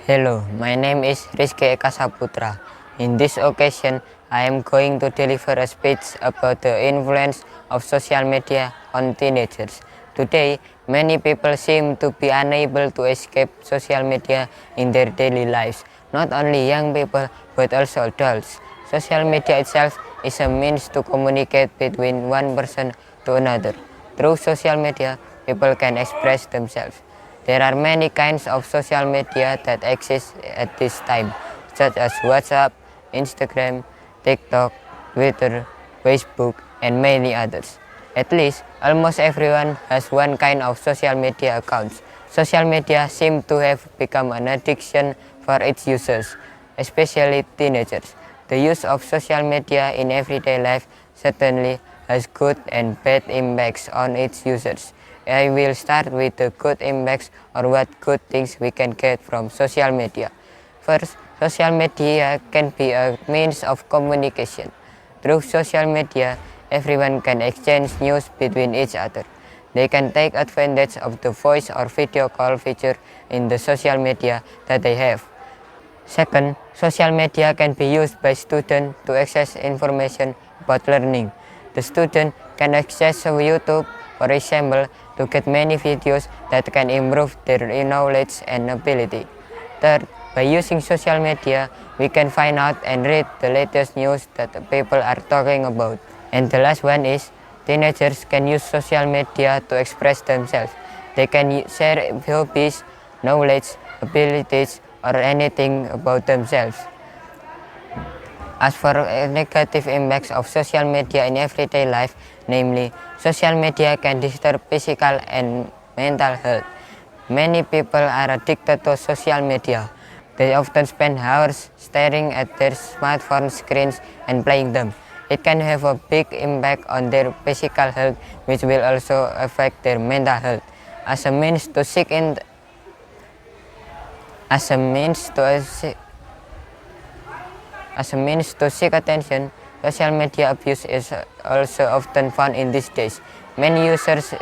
Hello, my name is Rizky Eka Saputra. In this occasion, I am going to deliver a speech about the influence of social media on teenagers. Today, many people seem to be unable to escape social media in their daily lives. Not only young people, but also adults. Social media itself is a means to communicate between one person to another. Through social media, people can express themselves. There are many kinds of social media that exist at this time, such as WhatsApp, Instagram, TikTok, Twitter, Facebook, and many others. At least, almost everyone has one kind of social media accounts. Social media seem to have become an addiction for its users, especially teenagers. The use of social media in everyday life certainly has good and bad impacts on its users. I will start with the good impacts or what good things we can get from social media. First, social media can be a means of communication. Through social media, everyone can exchange news between each other. They can take advantage of the voice or video call feature in the social media that they have. Second, social media can be used by students to access information about learning. The student can access YouTube, for example, to get many videos that can improve their knowledge and ability. Third, by using social media, we can find out and read the latest news that people are talking about. And the last one is, teenagers can use social media to express themselves. They can share hobbies, knowledge, abilities, or anything about themselves. As for negative impacts of social media in everyday life, namely, social media can disturb physical and mental health. Many people are addicted to social media. They often spend hours staring at their smartphone screens and playing them. It can have a big impact on their physical health, which will also affect their mental health. As a means to seek attention, social media abuse is also often found in these days. Many users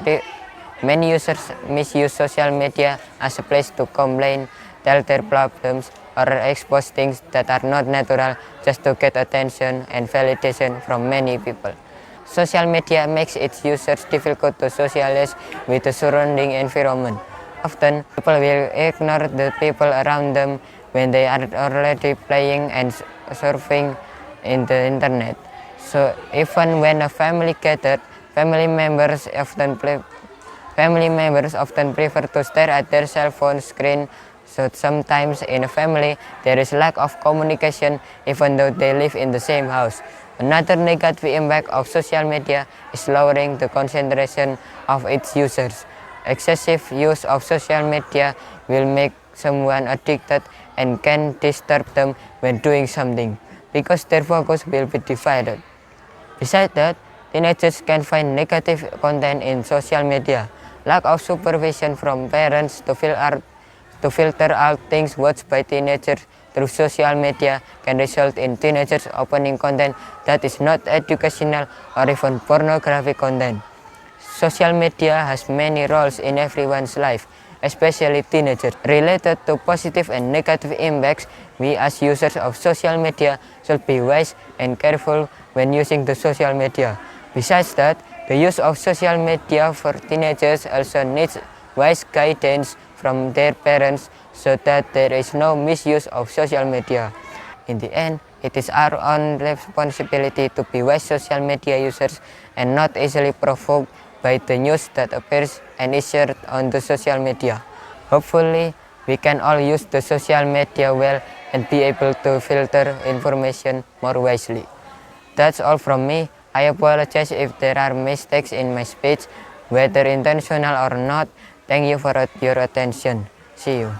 misuse social media as a place to complain, tell their problems, or expose things that are not natural just to get attention and validation from many people. Social media makes its users difficult to socialize with the surrounding environment. Often, people will ignore the people around them when they are already playing and surfing in the internet. So, even when a family gathered, family members often prefer to stare at their cell phone screen. So sometimes in a family, there is lack of communication even though they live in the same house. Another negative impact of social media is lowering the concentration of its users. Excessive use of social media will make someone addicted and can disturb them when doing something, because their focus will be divided. Besides that, teenagers can find negative content in social media. Lack of supervision from parents to filter out things watched by teenagers through social media can result in teenagers opening content that is not educational or even pornographic content. Social media has many roles in everyone's life, especially teenagers. Related to positive and negative impacts, we as users of social media should be wise and careful when using the social media. Besides that, the use of social media for teenagers also needs wise guidance from their parents so that there is no misuse of social media. In the end, it is our own responsibility to be wise social media users and not easily provoked by the news that appears and is shared on the social media. Hopefully, we can all use the social media well and be able to filter information more wisely. That's all from me. I apologize if there are mistakes in my speech, whether intentional or not. Thank you for your attention. See you.